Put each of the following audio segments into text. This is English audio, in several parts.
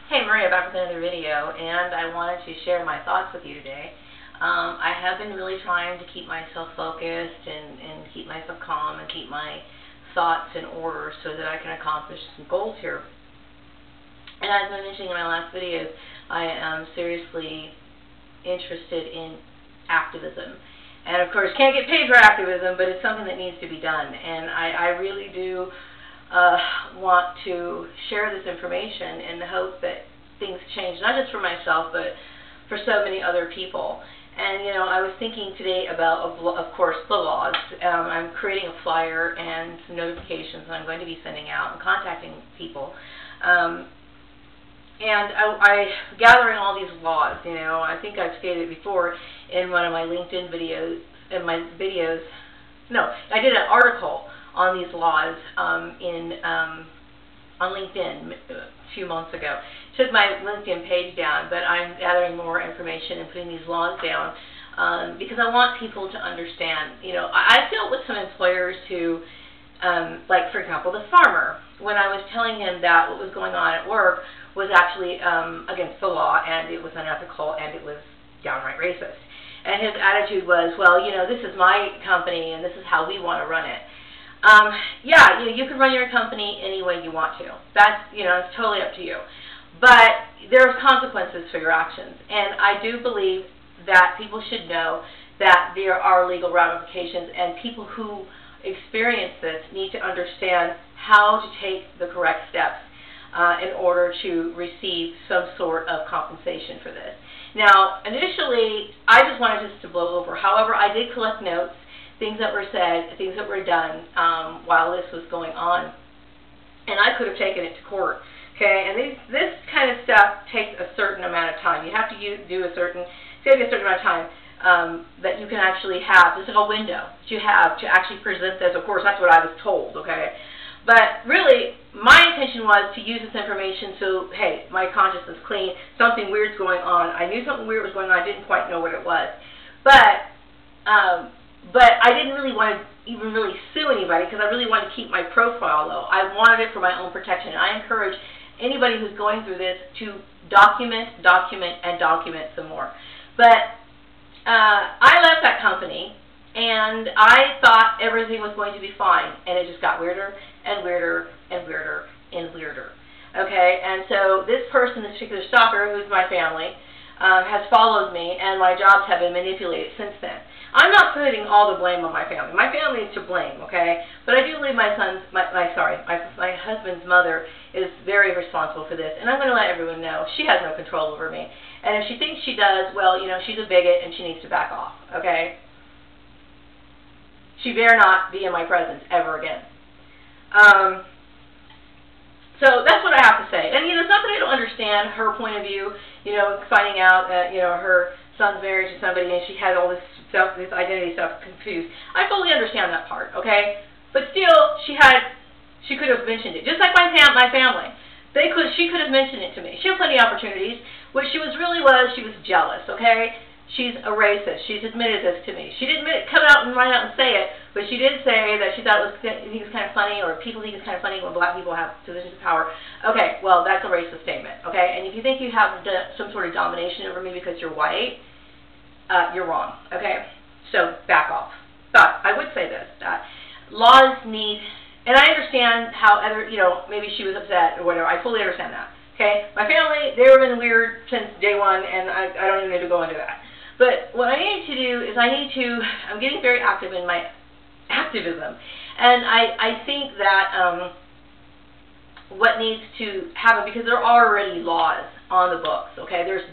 Hey, Maria, back with another video, and I wanted to share my thoughts with you today. I have been really trying to keep myself focused and keep myself calm and keep my thoughts in order so that I can accomplish some goals here. And as I mentioned in my last videos, I am seriously interested in activism. And of course, can't get paid for activism, but it's something that needs to be done. And I really do want to share this information in the hope that things change, not just for myself, but for so many other people. And, you know, I was thinking today about, of course, the laws. I'm creating a flyer and some notifications that I'm going to be sending out and contacting people. And I gathering all these laws, you know, I think I've stated it before in one of my LinkedIn videos, I did an article on these laws on LinkedIn a few months ago. Took my LinkedIn page down, but I'm gathering more information and putting these laws down because I want people to understand. You know, I dealt with some employers who, like for example, the farmer, when I was telling him that what was going on at work was actually against the law and it was unethical and it was downright racist. And his attitude was, well, you know, this is my company and this is how we want to run it. Yeah, you can run your company any way you want to. That's, you know, it's totally up to you. But there's consequences for your actions. And I do believe that people should know that there are legal ramifications, and people who experience this need to understand how to take the correct steps in order to receive some sort of compensation for this. Now, initially, I just wanted this to blow over. However, I did collect notes, things that were said, things that were done while this was going on. And I could have taken it to court. Okay, and this kind of stuff takes a certain amount of time. You have to do a certain amount of time that you can actually have. This is a window that you have to actually present this. Of course, that's what I was told, okay? But really, my intention was to use this information so, hey, my conscience is clean, something weird's going on. I knew something weird was going on. I didn't quite know what it was. But I didn't really want to even really sue anybody because I really wanted to keep my profile low. I wanted it for my own protection. And I encourage anybody who's going through this to document some more. But I left that company, and I thought everything was going to be fine, and it just got weirder and weirder and weirder and weirder. Okay, and so this person, this particular stalker, who's my family, has followed me, and my jobs have been manipulated since then. I'm not putting all the blame on my family. My family is to blame, okay? But I do believe my husband's mother is very responsible for this, and I'm going to let everyone know she has no control over me. And if she thinks she does, well, you know, she's a bigot and she needs to back off, okay? She better not be in my presence ever again. So that's what I have to say. And, you know, it's not that I don't understand her point of view, you know, finding out that, you know, her son's married to somebody and she had all this stuff, this identity stuff confused. I fully understand that part, okay? But still, she could have mentioned it. Just like my family. She could have mentioned it to me. She had plenty of opportunities. What she was jealous, okay? She's a racist. She's admitted this to me. She didn't come out and say it, but she did say that she thought it was kind of funny, or people think it's kind of funny when black people have positions of power. Okay, well, that's a racist statement, okay? And if you think you have some sort of domination over me because you're white, you're wrong, okay? So back off. But I would say this, that laws need, and I understand how you know, maybe she was upset or whatever. I fully understand that, okay? My family, they've been weird since day one, and I don't even need to go into that. But what I need to do is I'm getting very active in my activism, and I think that what needs to happen, because there are already laws on the books, okay? There's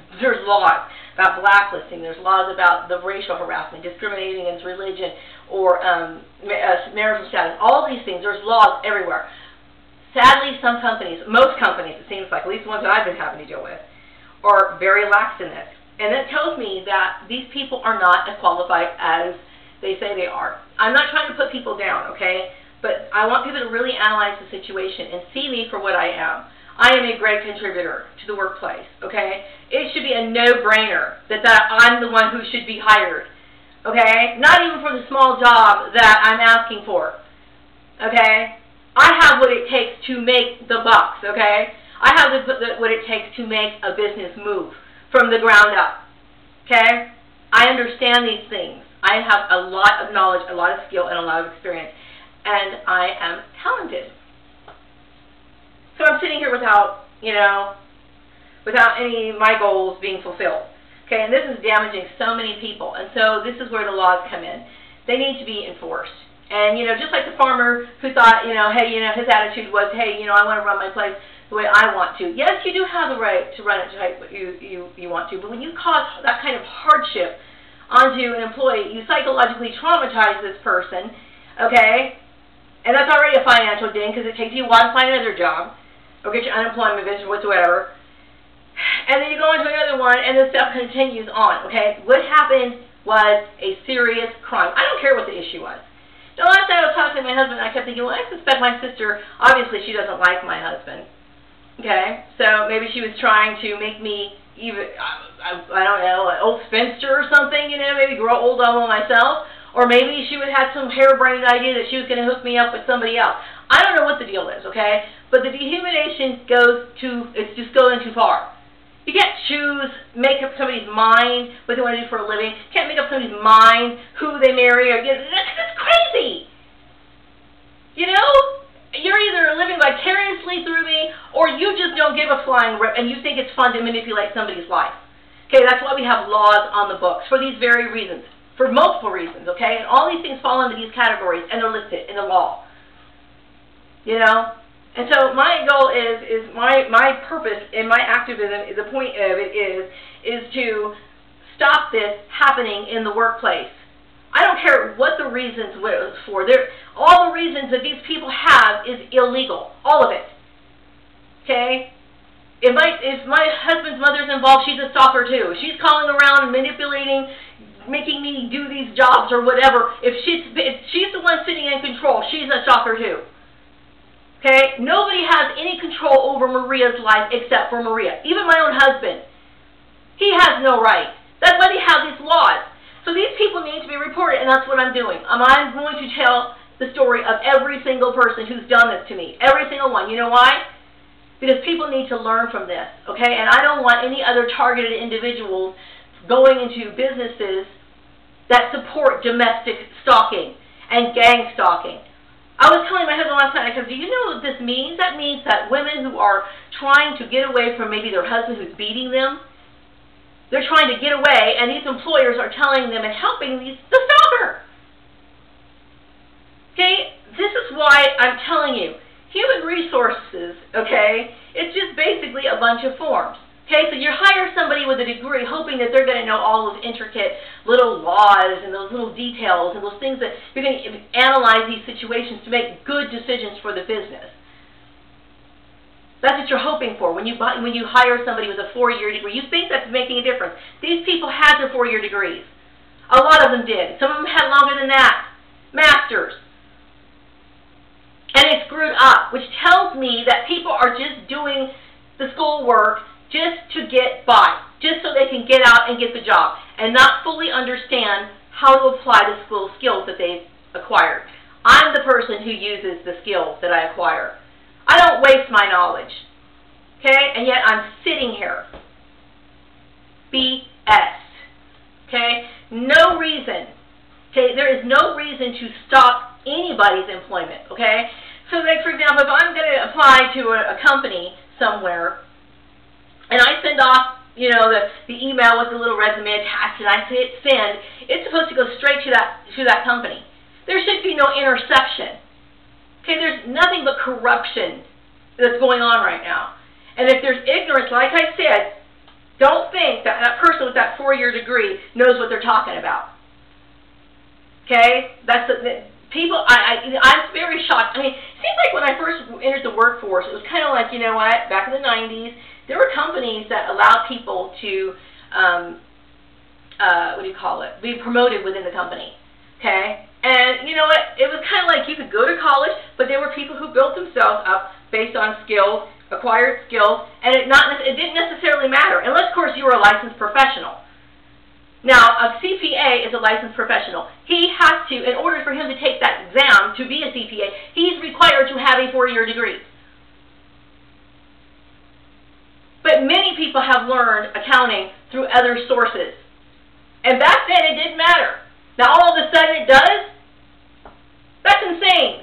laws about blacklisting, there's laws about the racial harassment, discriminating against religion, or marital status, all these things. There's laws everywhere. Sadly, some companies, most companies, it seems like, at least the ones that I've been having to deal with, are very lax in this. And that tells me that these people are not as qualified as they say they are. I'm not trying to put people down, okay? But I want people to really analyze the situation and see me for what I am. I am a great contributor to the workplace, okay? It should be a no-brainer that I'm the one who should be hired, okay? Not even for the small job that I'm asking for, okay? I have what it takes to make the bucks, okay? I have what it takes to make a business move from the ground up. Okay? I understand these things. I have a lot of knowledge, a lot of skill, and a lot of experience. And I am talented. So I'm sitting here without, without any of my goals being fulfilled. Okay, and this is damaging so many people. And so this is where the laws come in. They need to be enforced. And, just like the farmer who thought, hey, his attitude was, hey, I want to run my place the way I want to. Yes, you do have the right to run it the way you want to. But when you cause that kind of hardship onto an employee, you psychologically traumatize this person, okay? And that's already a financial ding because it takes you a while to find another job or get your unemployment benefit whatsoever. And then you go into another one, and the stuff continues on, okay? What happened was a serious crime. I don't care what the issue was. The last time I was talking to my husband, I kept thinking, well, I suspect my sister, obviously she doesn't like my husband, okay? So maybe she was trying to make me even, I don't know, an old spinster or something, maybe grow old on myself. Or maybe she would have some harebrained idea that she was going to hook me up with somebody else. I don't know what the deal is, okay? But the dehumanization it's just going too far. You can't make up somebody's mind what they want to do for a living. You can't make up somebody's mind who they marry. That's crazy. You're either living vicariously through me, or you just don't give a flying rip, and you think it's fun to manipulate somebody's life. Okay, that's why we have laws on the books, for these very reasons. For multiple reasons, okay? And all these things fall into these categories, and they're listed in the law. And so my goal is my purpose in my activism, the point of it is to stop this happening in the workplace. I don't care what the reasons was for. All the reasons that these people have is illegal. All of it. Okay? If my husband's mother's involved, she's a stalker too. She's calling around and manipulating, making me do these jobs or whatever. If she's the one sitting in control, she's a stalker too. Okay? Nobody has any control over Maria's life except for Maria. Even my own husband. He has no right. That's why they have these laws. So these people need to be reported, and that's what I'm doing. I'm going to tell the story of every single person who's done this to me. Every single one. You know why? Because people need to learn from this. Okay? And I don't want any other targeted individuals going into businesses that support domestic stalking and gang stalking. I was telling my husband last night, I said, do you know what this means? That means that women who are trying to get away from maybe their husband who's beating them, they're trying to get away, and these employers are telling them and helping the stalker. Okay? This is why I'm telling you, human resources, okay, it's just basically a bunch of forms. Okay, so you hire somebody with a degree hoping that they're going to know all those intricate little laws and those little details and those things that you're going to analyze these situations to make good decisions for the business. That's what you're hoping for when you hire somebody with a 4-year degree. You think that's making a difference. These people had their 4-year degrees. A lot of them did. Some of them had longer than that. Masters. And they screwed up, which tells me that people are just doing the schoolwork just to get by, just so they can get out and get the job, and not fully understand how to apply the skills that they've acquired. I'm the person who uses the skills that I acquire. I don't waste my knowledge, okay? And yet I'm sitting here. BS, okay? No reason, okay? There is no reason to stop anybody's employment, okay? So, like, for example, if I'm going to apply to a company somewhere, and I send off, the email with the little resume attached, and I hit send, it's supposed to go straight to that company. There should be no interception. Okay, there's nothing but corruption that's going on right now. And if there's ignorance, like I said, don't think that that person with that 4-year degree knows what they're talking about. Okay, people. I'm very shocked. I mean, it seems like when I first entered the workforce, it was kind of like, back in the 90s. There were companies that allowed people to, be promoted within the company, okay? And you know what? It was kind of like you could go to college, but there were people who built themselves up based on skills, acquired skills, and it didn't necessarily matter, unless, of course, you were a licensed professional. Now, a CPA is a licensed professional. He has to, in order for him to take that exam to be a CPA, he's required to have a 4-year degree. But many people have learned accounting through other sources. And back then it didn't matter. Now all of a sudden it does? That's insane.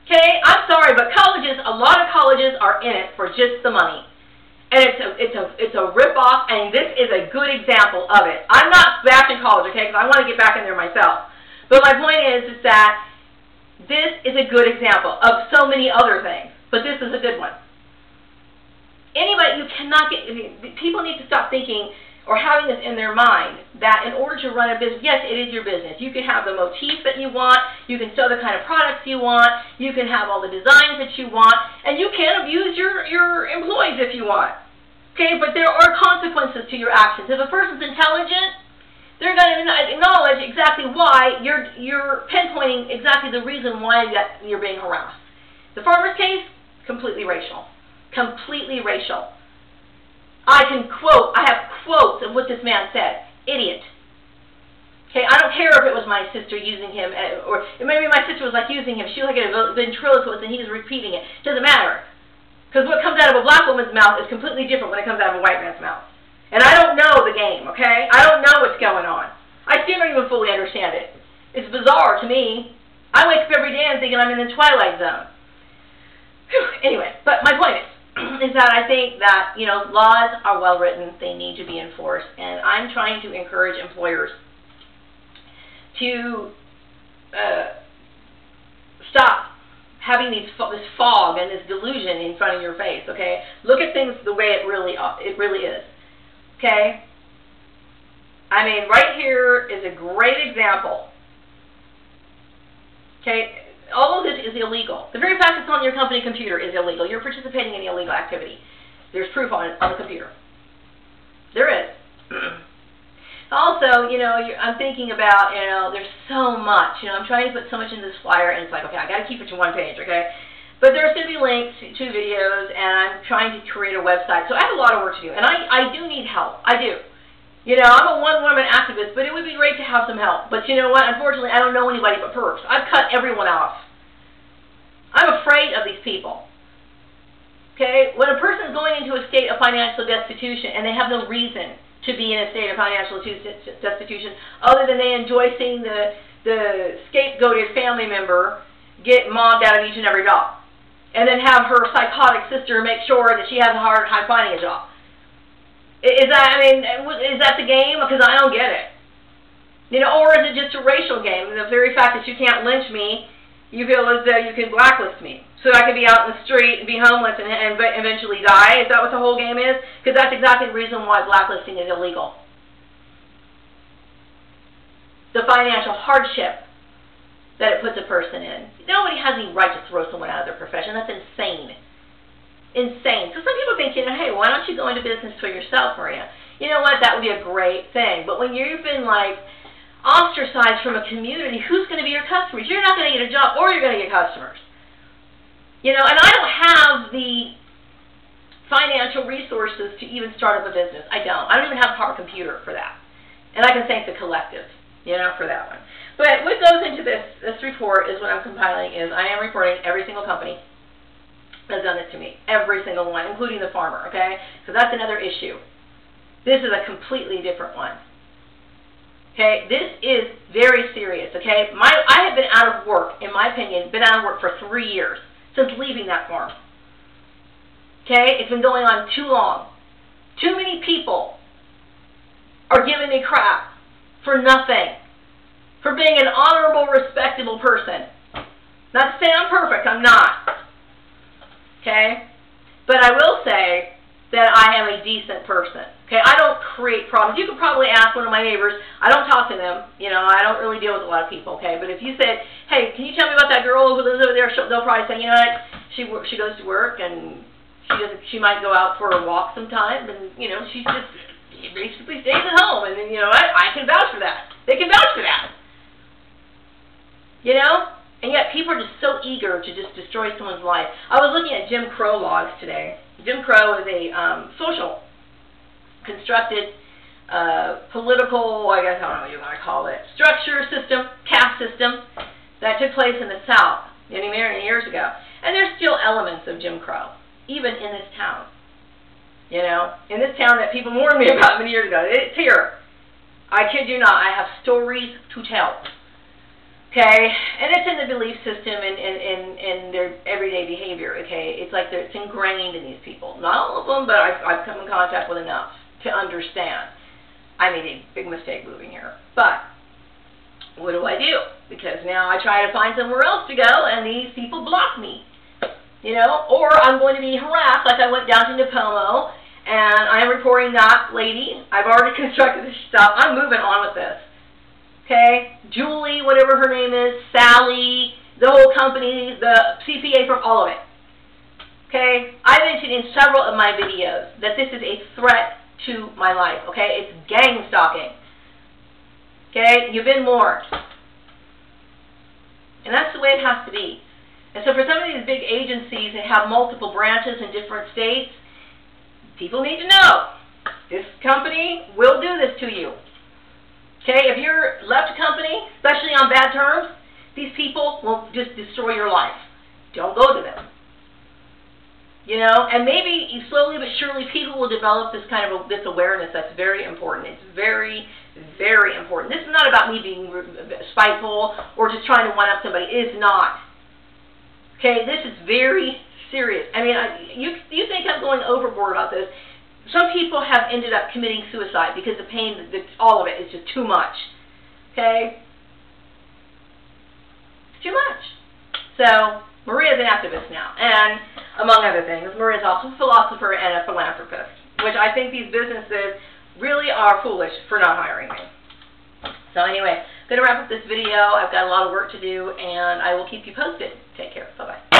Okay, I'm sorry, but colleges, a lot of colleges are in it for just the money. And it's a rip-off, and this is a good example of it. I'm not bashing college, okay, because I want to get back in there myself. But my point is that this is a good example of so many other things. But this is a good one. Anybody, you cannot get, people need to stop thinking or having this in their mind that in order to run a business, yes, it is your business. You can have the motif that you want. You can sell the kind of products you want. You can have all the designs that you want. And you can abuse your employees if you want. Okay, but there are consequences to your actions. If a person's intelligent, they're going to acknowledge exactly why you're pinpointing exactly the reason why you're being harassed. The farmer's case, completely racial. Completely racial. I have quotes of what this man said. Idiot. Okay, I don't care if it was my sister using him, or maybe my sister was like using him. She was like a ventriloquist and he was repeating it. Doesn't matter. Because what comes out of a black woman's mouth is completely different when it comes out of a white man's mouth. And I don't know the game, okay? I don't know what's going on. I still don't even fully understand it. It's bizarre to me. I wake up every day and thinking I'm in the twilight zone. Whew. Anyway, but my point is that I think that, you know, laws are well written. They need to be enforced. And I'm trying to encourage employers to stop having this fog and this delusion in front of your face, okay? Look at things the way it really is, okay? I mean, right here is a great example, okay? All of this is illegal. The very fact it's on your company computer is illegal. You're participating in illegal activity. There's proof on it on the computer. There is. Also, you know, I'm thinking about, you know, there's so much. You know, I'm trying to put so much in this flyer, and it's like, okay, I got to keep it to one page, okay? But there's going to be links to videos, and I'm trying to create a website. So I have a lot of work to do, and I do need help. I do. You know, I'm a one-woman activist, but it would be great to have some help. But you know what? Unfortunately, I don't know anybody but perps. I've cut everyone off. I'm afraid of these people. Okay? When a person is going into a state of financial destitution, and they have no reason to be in a state of financial destitution, other than they enjoy seeing the scapegoated family member get mobbed out of each and every job, and then have her psychotic sister make sure that she has a hard time finding a job. Is that the game? Because I don't get it. You know, or is it just a racial game? The very fact that you can't lynch me, you feel as though you can blacklist me, so I could be out in the street and be homeless and eventually die? Is that what the whole game is? Because that's exactly the reason why blacklisting is illegal. The financial hardship that it puts a person in. Nobody has any right to throw someone out of their profession. That's insane. Insane. So some people think, you know, hey, why don't you go into business for yourself, Maria? You know what? That would be a great thing. But when you've been, like, ostracized from a community, who's going to be your customers? You're not going to get a job, or you're going to get customers. You know, and I don't have the financial resources to even start up a business. I don't even have a power computer for that. And I can thank the collective, you know, for that one. But what goes into this report is what I'm compiling is I am reporting every single company that's done this to me. Every single one, including the farmer, okay? So that's another issue. This is a completely different one. Okay, this is very serious, okay? I have been out of work, in my opinion, been out of work for 3 years since leaving that farm. Okay, it's been going on too long. Too many people are giving me crap for nothing, for being an honorable, respectable person. Not to say I'm perfect, I'm not. Okay, but I will say that I am a decent person. Okay, I don't create problems. You could probably ask one of my neighbors. I don't talk to them. You know, I don't really deal with a lot of people. Okay, but if you said, hey, can you tell me about that girl who lives over there? They'll probably say, you know what, she goes to work and she might go out for a walk sometime, and you know, she basically stays at home. And then, you know what, I can vouch for that. They can vouch for that. You know, and yet people are just so eager to just destroy someone's life. I was looking at Jim Crow laws today. Jim Crow is a social constructed political, I guess, I don't know what you want to call it, structure system, caste system that took place in the South many years ago. And there's still elements of Jim Crow. even in this town. You know, in this town that people warned me about many years ago. It's here. I kid you not. I have stories to tell. Okay, and it's in the belief system and their everyday behavior. Okay, it's like it's ingrained in these people. Not all of them, but I've come in contact with enough to understand. I made a big mistake moving here, but what do I do? Because now I try to find somewhere else to go, and these people block me. You know, or I'm going to be harassed, like I went down to Nipomo, and I'm reporting that lady. I've already constructed this stuff. I'm moving on with this. Okay, Julie, whatever her name is, Sally, the whole company, the CPA from all of it. Okay, I mentioned in several of my videos that this is a threat to my life. Okay, it's gang stalking. Okay, you've been warned. And that's the way it has to be. And so for some of these big agencies that have multiple branches in different states, people need to know, this company will do this to you. Okay, if you're left a company, especially on bad terms, these people will just destroy your life. Don't go to them. You know, and maybe slowly but surely people will develop this kind of this awareness that's very important. It's very, very important. This is not about me being spiteful or just trying to one-up somebody. It is not. Okay, this is very serious. I mean, you think I'm going overboard about this. Some people have ended up committing suicide because the pain, all of it is just too much. Okay? It's too much. So, Maria's an activist now. And, among other things, Maria's also a philosopher and a philanthropist, which I think these businesses really are foolish for not hiring me. So anyway, I'm going to wrap up this video. I've got a lot of work to do, and I will keep you posted. Take care. Bye-bye.